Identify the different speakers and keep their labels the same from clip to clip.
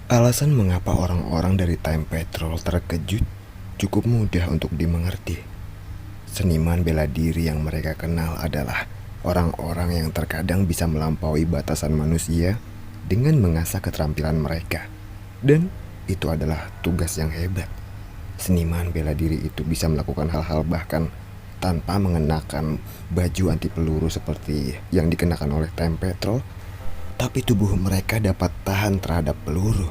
Speaker 1: Alasan mengapa orang-orang dari Time Patrol terkejut cukup mudah untuk dimengerti. Seniman bela diri yang mereka kenal adalah orang-orang yang terkadang bisa melampaui batasan manusia dengan mengasah keterampilan mereka. Dan itu adalah tugas yang hebat. Seniman bela diri itu bisa melakukan hal-hal bahkan tanpa mengenakan baju anti peluru seperti yang dikenakan oleh Time Patrol, tapi tubuh mereka dapat tahan terhadap peluru.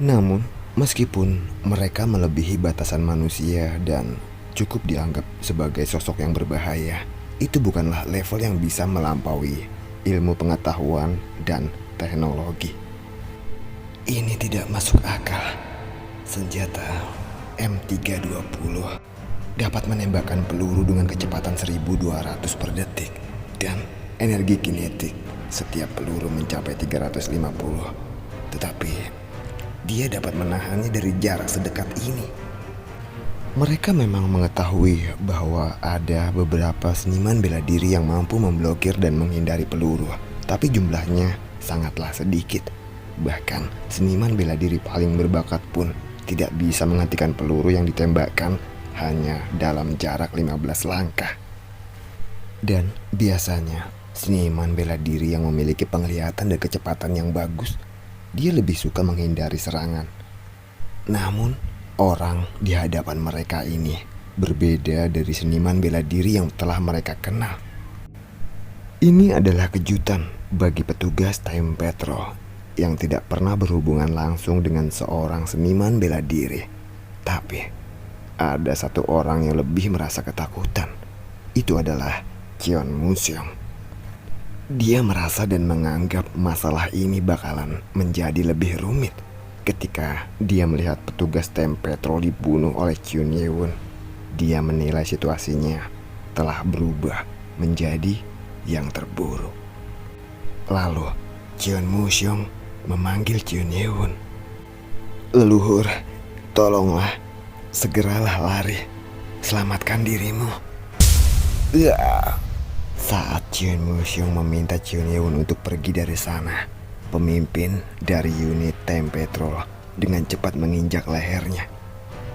Speaker 1: Namun, meskipun mereka melebihi batasan manusia dan cukup dianggap sebagai sosok yang berbahaya, itu bukanlah level yang bisa melampaui ilmu pengetahuan dan teknologi. Ini tidak masuk akal. Senjata M320 dapat menembakkan peluru dengan kecepatan 1200 per detik dan energi kinetik setiap peluru mencapai 350. Tetapi dia dapat menahannya dari jarak sedekat ini. Mereka memang mengetahui bahwa ada beberapa seniman bela diri yang mampu memblokir dan menghindari peluru, tapi jumlahnya sangatlah sedikit. Bahkan seniman bela diri paling berbakat pun tidak bisa menghentikan peluru yang ditembakkan hanya dalam jarak 15 langkah. Dan biasanya seniman bela diri yang memiliki penglihatan dan kecepatan yang bagus, dia lebih suka menghindari serangan. Namun, orang di hadapan mereka ini berbeda dari seniman bela diri yang telah mereka kenal. Ini adalah kejutan bagi petugas Time Patrol yang tidak pernah berhubungan langsung dengan seorang seniman bela diri. Tapi, ada satu orang yang lebih merasa ketakutan. Itu adalah Cheon Moo-seong. Dia merasa dan menganggap masalah ini bakalan menjadi lebih rumit ketika dia melihat petugas Time Patrol dibunuh oleh Cheon Ye-won. Dia menilai situasinya telah berubah menjadi yang terburuk. Lalu Cheon Moo-seong memanggil Cheon Ye-won. "Leluhur, tolonglah, segeralah lari, selamatkan dirimu." Saat Cheon Moo-seong meminta Cheon Ye-won untuk pergi dari sana, pemimpin dari unit Time Patrol dengan cepat menginjak lehernya.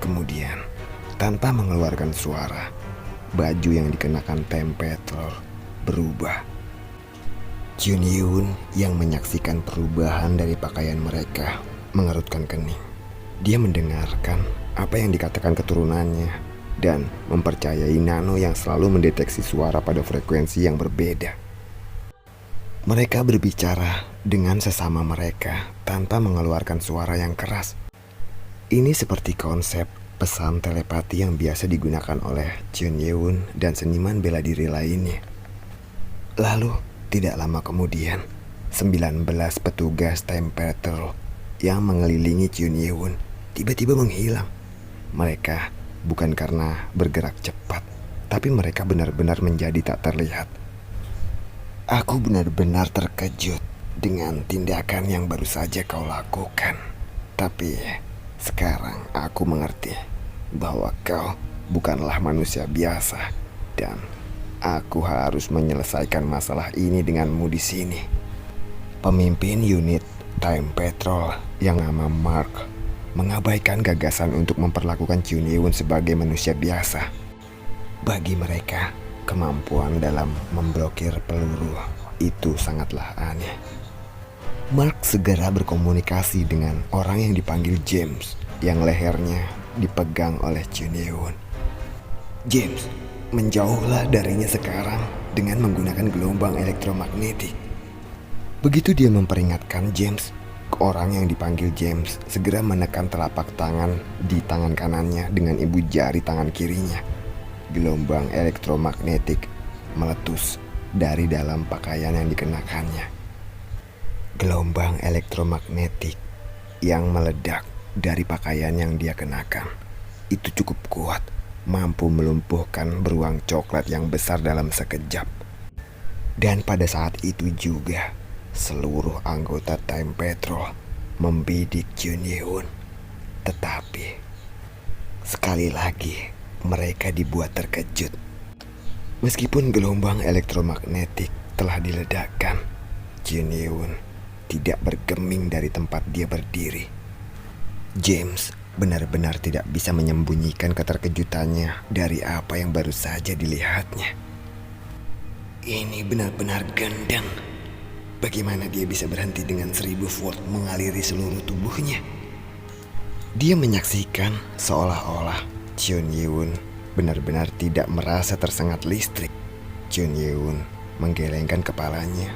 Speaker 1: Kemudian, tanpa mengeluarkan suara, baju yang dikenakan Time Patrol berubah. Cheon Ye-won yang menyaksikan perubahan dari pakaian mereka mengerutkan kening. Dia mendengarkan apa yang dikatakan keturunannya dan mempercayai Nano yang selalu mendeteksi suara pada frekuensi yang berbeda. Mereka berbicara dengan sesama mereka tanpa mengeluarkan suara yang keras. Ini seperti konsep pesan telepati yang biasa digunakan oleh Cheon Ye-won dan seniman bela diri lainnya. Lalu, tidak lama kemudian, 19 petugas Time Patrol yang mengelilingi Cheon Ye-won tiba-tiba menghilang. Mereka bukan karena bergerak cepat, tapi mereka benar-benar menjadi tak terlihat. Aku benar-benar terkejut dengan tindakan yang baru saja kau lakukan. Tapi sekarang aku mengerti bahwa kau bukanlah manusia biasa dan aku harus menyelesaikan masalah ini denganmu di sini. Pemimpin unit Time Patrol yang nama Mark mengabaikan gagasan untuk memperlakukan Cheon Ye-won sebagai manusia biasa. Bagi mereka, kemampuan dalam memblokir peluru itu sangatlah aneh. Mark segera berkomunikasi dengan orang yang dipanggil James, yang lehernya dipegang oleh Cheon Ye-won. "James, menjauhlah darinya sekarang dengan menggunakan gelombang elektromagnetik." Begitu dia memperingatkan James, orang yang dipanggil James segera menekan telapak tangan di tangan kanannya dengan ibu jari tangan kirinya. Gelombang elektromagnetik meletus dari dalam pakaian yang dikenakannya. Gelombang elektromagnetik yang meledak dari pakaian yang dia kenakan itu cukup kuat, mampu melumpuhkan beruang coklat yang besar dalam sekejap. Dan pada saat itu juga seluruh anggota Time Patrol membidik Cheon Ye-won. Tetapi sekali lagi mereka dibuat terkejut. Meskipun gelombang elektromagnetik telah diledakkan, Cheon Ye-won tidak bergeming dari tempat dia berdiri. James benar-benar tidak bisa menyembunyikan keterkejutannya dari apa yang baru saja dilihatnya. Ini benar-benar gendang. Bagaimana dia bisa berhenti dengan 1000 volt mengaliri seluruh tubuhnya? Dia menyaksikan seolah-olah Chun Ye-won benar-benar tidak merasa tersengat listrik. Chun Ye-won menggelengkan kepalanya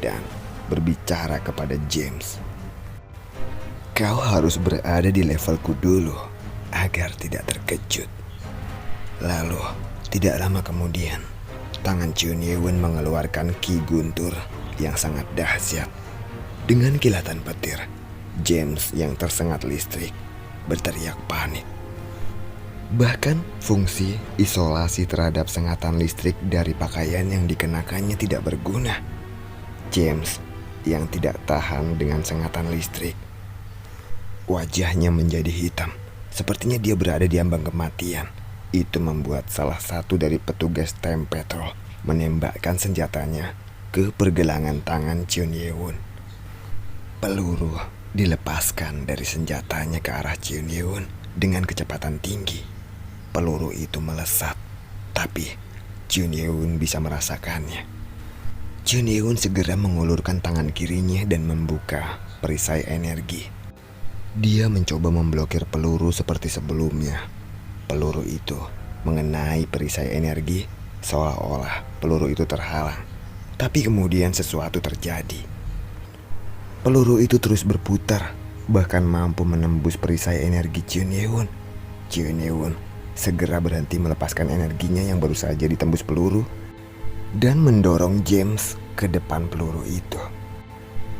Speaker 1: dan berbicara kepada James. Kau harus berada di levelku dulu agar tidak terkejut. Lalu, tidak lama kemudian, tangan Chun Ye-won mengeluarkan ki guntur yang sangat dahsyat. Dengan kilatan petir, James yang tersengat listrik berteriak panik. Bahkan fungsi isolasi terhadap sengatan listrik dari pakaian yang dikenakannya tidak berguna. James yang tidak tahan dengan sengatan listrik, wajahnya menjadi hitam, sepertinya dia berada di ambang kematian. Itu membuat salah satu dari petugas Time Patrol menembakkan senjatanya ke pergelangan tangan Chun Ye-won. Peluru dilepaskan dari senjatanya ke arah Chun Ye-won dengan kecepatan tinggi. Peluru itu melesat, tapi Chun Ye-won bisa merasakannya. Chun Ye-won segera mengulurkan tangan kirinya dan membuka perisai energi. Dia mencoba memblokir peluru seperti sebelumnya. Peluru itu mengenai perisai energi seolah-olah peluru itu terhalang. Tapi kemudian sesuatu terjadi. Peluru itu terus berputar, bahkan mampu menembus perisai energi Chun Ye-won. Chun Ye-won segera berhenti melepaskan energinya yang baru saja ditembus peluru dan mendorong James ke depan peluru itu.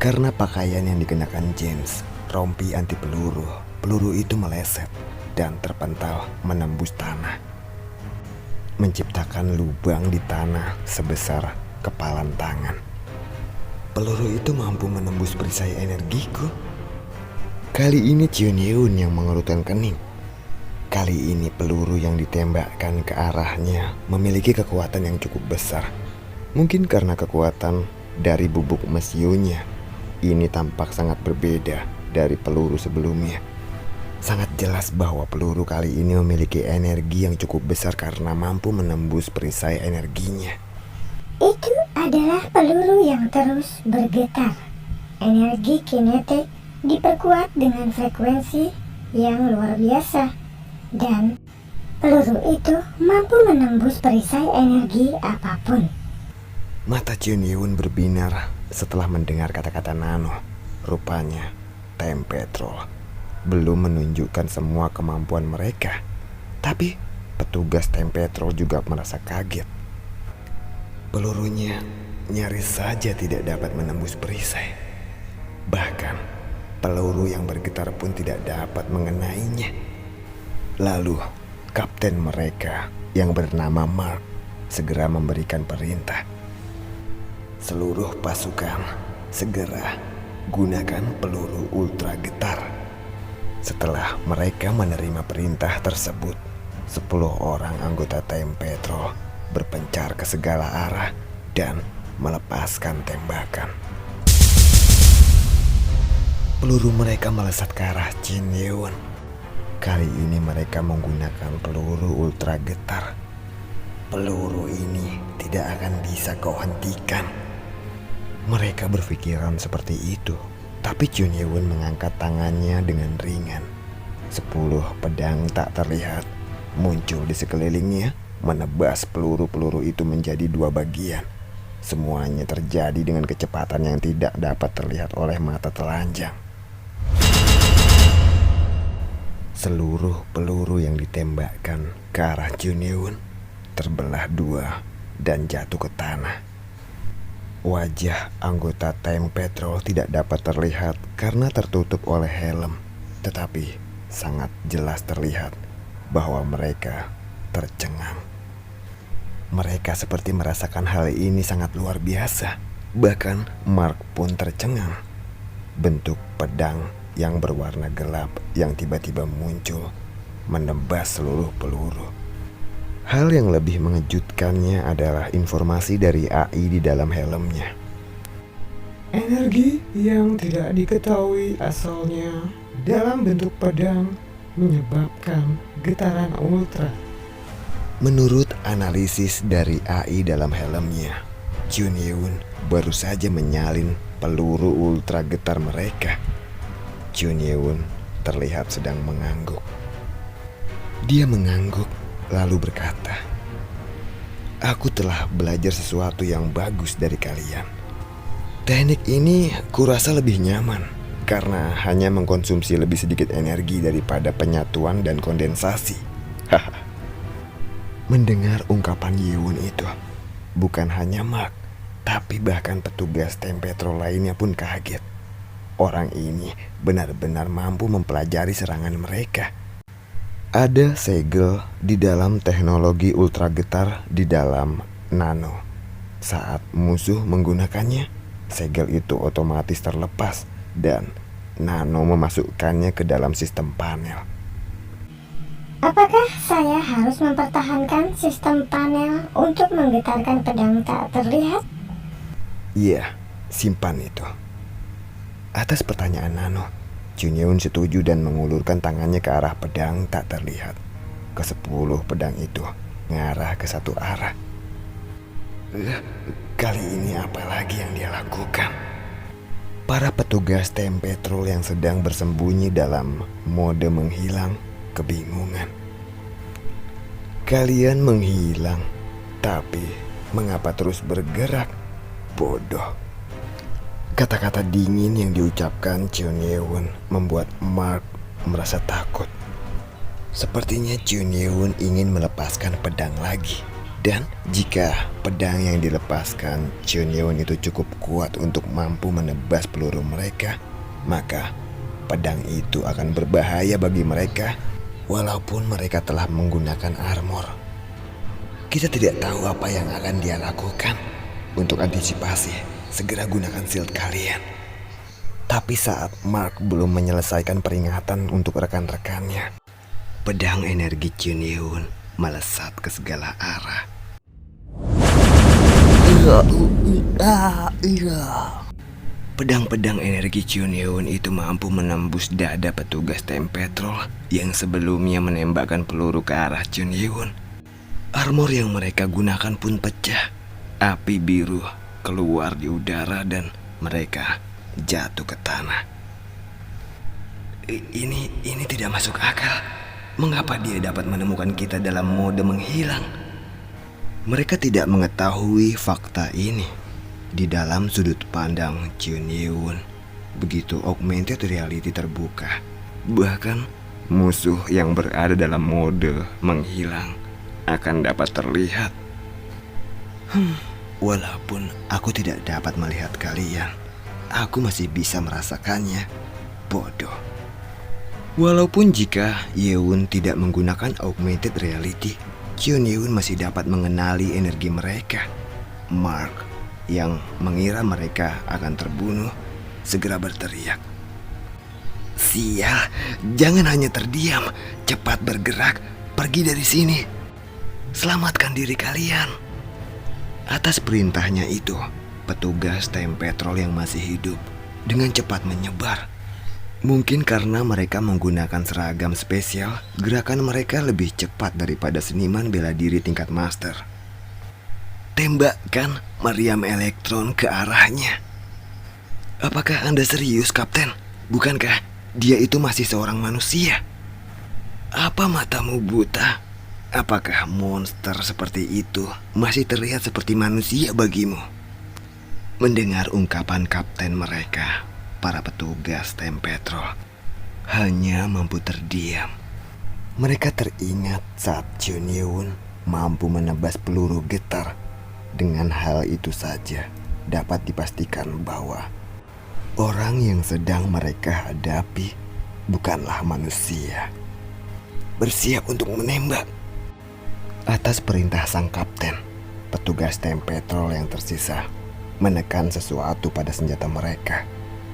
Speaker 1: Karena pakaian yang dikenakan James rompi anti peluru, peluru itu meleset dan terpental menembus tanah, menciptakan lubang di tanah sebesar kepalan tangan. Peluru itu mampu menembus perisai energiku. Kali ini Chun Ye-won yang mengerutkan kening. Kali ini peluru yang ditembakkan ke arahnya memiliki kekuatan yang cukup besar. Mungkin karena kekuatan dari bubuk mesionya, ini tampak sangat berbeda dari peluru sebelumnya. Sangat jelas bahwa peluru kali ini memiliki energi yang cukup besar karena mampu menembus perisai energinya.
Speaker 2: Itu adalah peluru yang terus bergetar. Energi kinetik diperkuat dengan frekuensi yang luar biasa. Dan peluru itu mampu menembus perisai energi apapun.
Speaker 1: Mata Chun Ye-won berbinar setelah mendengar kata-kata Nano. Rupanya Time Patrol belum menunjukkan semua kemampuan mereka. Tapi petugas Time Patrol juga merasa kaget. Pelurunya nyaris saja tidak dapat menembus perisai. Bahkan peluru yang bergetar pun tidak dapat mengenainya. Lalu kapten mereka yang bernama Mark segera memberikan perintah. Seluruh pasukan segera gunakan peluru ultra getar. Setelah mereka menerima perintah tersebut, 10 orang anggota Time Patrol berpencar ke segala arah dan melepaskan tembakan. Peluru mereka melesat ke arah Chun Ye-won. Kali ini mereka menggunakan peluru ultra getar. Peluru ini tidak akan bisa kau hentikan. Mereka berpikiran seperti itu, tapi Chun Ye-won mengangkat tangannya dengan ringan. 10 pedang tak terlihat muncul di sekelilingnya, menebas peluru-peluru itu menjadi 2 bagian. Semuanya terjadi dengan kecepatan yang tidak dapat terlihat oleh mata telanjang. Seluruh peluru yang ditembakkan ke arah Chun Ye-won terbelah 2 dan jatuh ke tanah. Wajah anggota Time Patrol tidak dapat terlihat karena tertutup oleh helm, tetapi sangat jelas terlihat bahwa mereka tercengang. Mereka seperti merasakan hal ini sangat luar biasa. Bahkan Mark pun tercengang. Bentuk pedang yang berwarna gelap yang tiba-tiba muncul menebas seluruh peluru. Hal yang lebih mengejutkannya adalah informasi dari AI di dalam helmnya.
Speaker 3: Energi yang tidak diketahui asalnya dalam bentuk pedang menyebabkan getaran ultra.
Speaker 1: Menurut analisis dari AI dalam helmnya, Chun Yeun baru saja menyalin peluru ultra getar mereka. Chun Yeun terlihat sedang mengangguk. Dia mengangguk lalu berkata, "Aku telah belajar sesuatu yang bagus dari kalian. Teknik ini kurasa lebih nyaman karena hanya mengkonsumsi lebih sedikit energi daripada penyatuan dan kondensasi." Haha. Mendengar ungkapan Yeun itu, bukan hanya Mark, tapi bahkan petugas Tempetro lainnya pun kaget. Orang ini benar-benar mampu mempelajari serangan mereka. Ada segel di dalam teknologi ultra getar di dalam nano. Saat musuh menggunakannya, segel itu otomatis terlepas dan nano memasukkannya ke dalam sistem panel.
Speaker 2: Apakah saya harus mempertahankan sistem panel untuk menggetarkan pedang tak terlihat?
Speaker 1: Iya, simpan itu. Atas pertanyaan Nano, Chun Yeun setuju dan mengulurkan tangannya ke arah pedang tak terlihat. Ke-10 pedang itu mengarah ke satu arah. Kali ini apa lagi yang dia lakukan? Para petugas Tempetrol yang sedang bersembunyi dalam mode menghilang kebingungan. Kalian menghilang, tapi mengapa terus bergerak? Bodoh. Kata-kata dingin yang diucapkan Chun Yeun membuat Mark merasa takut. Sepertinya Chun Yeun ingin melepaskan pedang lagi. Dan jika pedang yang dilepaskan Chun Yeun itu cukup kuat untuk mampu menebas peluru mereka, maka pedang itu akan berbahaya bagi mereka walaupun mereka telah menggunakan armor. Kita tidak tahu apa yang akan dia lakukan. Untuk antisipasi, segera gunakan shield kalian. Tapi saat Mark belum menyelesaikan peringatan untuk rekan-rekannya, pedang energi Chun Yeun melesat ke segala arah. Pedang-pedang energi Chun Yeun itu mampu menembus dada petugas Tempetrol yang sebelumnya menembakkan peluru ke arah Chun Yeun. Armor yang mereka gunakan pun pecah. Api biru keluar di udara dan mereka jatuh ke tanah. Ini tidak masuk akal. Mengapa dia dapat menemukan kita dalam mode menghilang? Mereka tidak mengetahui fakta ini. Di dalam sudut pandang Chun Yeun, begitu augmented reality terbuka, bahkan musuh yang berada dalam mode menghilang akan dapat terlihat. Walaupun aku tidak dapat melihat kalian, aku masih bisa merasakannya. Bodoh. Walaupun jika Yeun tidak menggunakan augmented reality, Chun Yeun masih dapat mengenali energi mereka. Mark yang mengira mereka akan terbunuh segera berteriak, "Sial, jangan hanya terdiam, cepat bergerak, pergi dari sini. Selamatkan diri kalian." Atas perintahnya itu, petugas Tempetrol yang masih hidup dengan cepat menyebar. Mungkin karena mereka menggunakan seragam spesial, gerakan mereka lebih cepat daripada seniman bela diri tingkat master. Tembakkan meriam elektron ke arahnya. Apakah Anda serius, Kapten? Bukankah dia itu masih seorang manusia? Apa matamu buta? Apakah monster seperti itu masih terlihat seperti manusia bagimu? Mendengar ungkapan kapten mereka, para petugas Tempetrol hanya mampu terdiam. Mereka teringat saat Chun Yeun mampu menebas peluru getar. Dengan hal itu saja dapat dipastikan bahwa orang yang sedang mereka hadapi bukanlah manusia. Bersiap untuk menembak. Atas perintah sang kapten, petugas Tempetrol yang tersisa menekan sesuatu pada senjata mereka,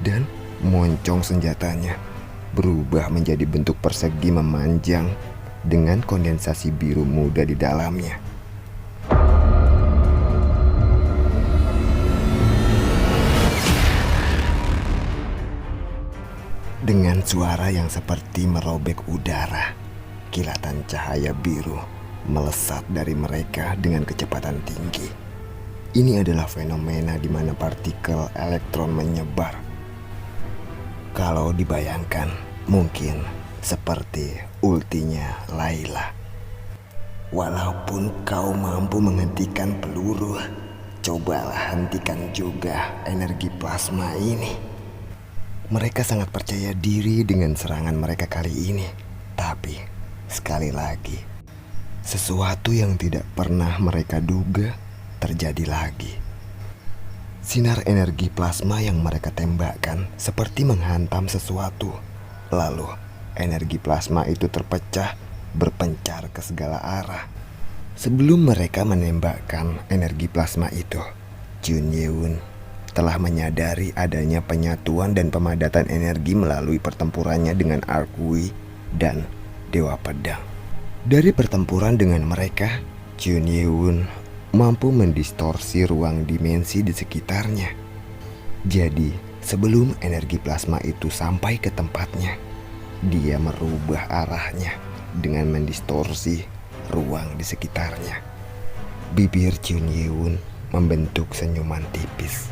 Speaker 1: dan moncong senjatanya berubah menjadi bentuk persegi memanjang dengan kondensasi biru muda di dalamnya. suara yang seperti merobek udara. Kilatan cahaya biru melesat dari mereka dengan kecepatan tinggi. Ini adalah fenomena di mana partikel elektron menyebar. Kalau dibayangkan, mungkin seperti ultinya Layla. Walaupun kau mampu menghentikan peluru, cobalah hentikan juga energi plasma ini. Mereka sangat percaya diri dengan serangan mereka kali ini. Tapi, sekali lagi, sesuatu yang tidak pernah mereka duga terjadi lagi. Sinar energi plasma yang mereka tembakkan seperti menghantam sesuatu. Lalu, energi plasma itu terpecah, berpencar ke segala arah. Sebelum mereka menembakkan energi plasma itu, Jun Ye-won telah menyadari adanya penyatuan dan pemadatan energi melalui pertempurannya dengan Arkui dan Dewa Pedang. Dari pertempuran dengan mereka, Jun Ye-won mampu mendistorsi ruang dimensi di sekitarnya. Jadi, sebelum energi plasma itu sampai ke tempatnya, dia merubah arahnya dengan mendistorsi ruang di sekitarnya. Bibir Jun Ye-won membentuk senyuman tipis.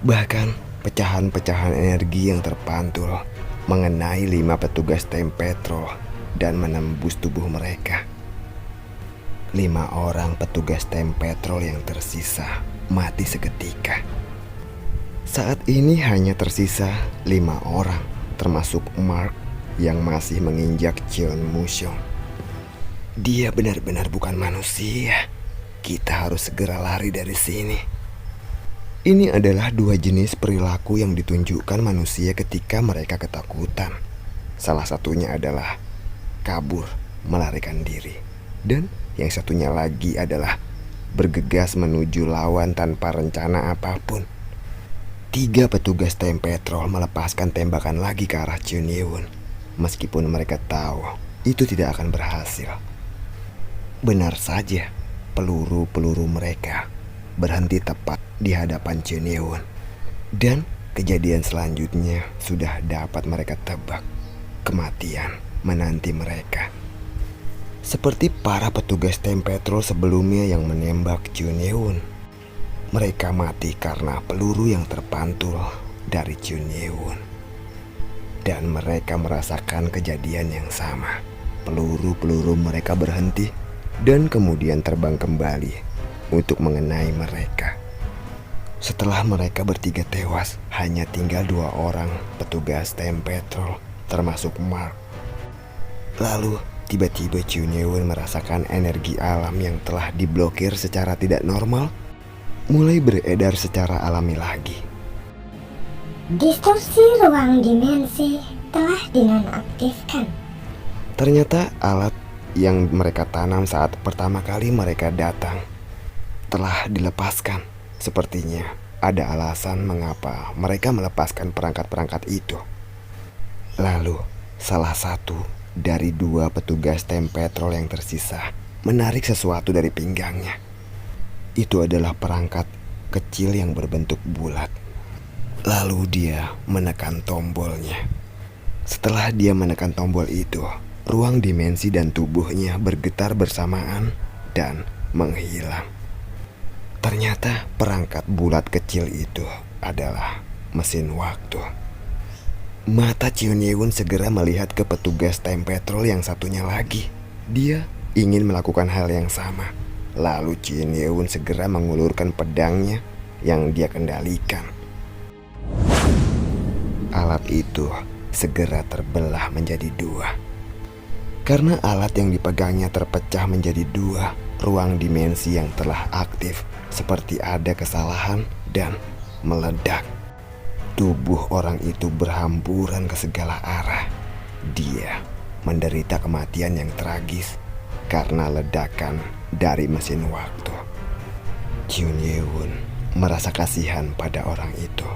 Speaker 1: Bahkan pecahan-pecahan energi yang terpantul mengenai 5 petugas Tempetrol dan menembus tubuh mereka. 5 orang petugas Tempetrol yang tersisa mati seketika. Saat ini hanya tersisa 5 orang, termasuk Mark yang masih menginjak Cheon Musyong. Dia benar-benar bukan manusia. Kita harus segera lari dari sini. Ini adalah 2 jenis perilaku yang ditunjukkan manusia ketika mereka ketakutan. Salah satunya adalah kabur, melarikan diri. Dan yang satunya lagi adalah bergegas menuju lawan tanpa rencana apapun. 3 petugas Tempetrol melepaskan tembakan lagi ke arah Jun Ye-won, meskipun mereka tahu itu tidak akan berhasil. Benar saja, peluru-peluru mereka berhenti tepat di hadapan Jun Ye-won. Dan kejadian selanjutnya sudah dapat mereka tebak. Kematian menanti mereka. Seperti para petugas Tempetrol sebelumnya yang menembak Jun Ye-won. Mereka mati karena peluru yang terpantul dari Jun Ye-won. Dan mereka merasakan kejadian yang sama. Peluru-peluru mereka berhenti dan kemudian terbang kembali untuk mengenai mereka. Setelah mereka bertiga tewas, hanya tinggal 2 orang petugas Tempetrol, termasuk Mark. Lalu, tiba-tiba Jun Ye-won merasakan energi alam yang telah diblokir secara tidak normal mulai beredar secara alami lagi.
Speaker 2: Distorsi ruang dimensi telah dinonaktifkan.
Speaker 1: Ternyata alat yang mereka tanam saat pertama kali mereka datang telah dilepaskan. Sepertinya ada alasan mengapa mereka melepaskan perangkat-perangkat itu. Lalu, salah satu dari 2 petugas Tempetrol yang tersisa menarik sesuatu dari pinggangnya. Itu adalah perangkat kecil yang berbentuk bulat. Lalu dia menekan tombolnya. Setelah dia menekan tombol itu, ruang dimensi dan tubuhnya bergetar bersamaan dan menghilang. Ternyata perangkat bulat kecil itu adalah mesin waktu. Mata Jun Ye-won segera melihat ke petugas Tempetrol yang satunya lagi. Dia ingin melakukan hal yang sama. Lalu Jun Ye-won segera mengulurkan pedangnya yang dia kendalikan. Alat itu segera terbelah menjadi 2. Karena alat yang dipegangnya terpecah menjadi 2, ruang dimensi yang telah aktif seperti ada kesalahan dan meledak. Tubuh orang itu berhamburan ke segala arah. Dia menderita kematian yang tragis karena ledakan dari mesin waktu. Jun Ye-won merasa kasihan pada orang itu.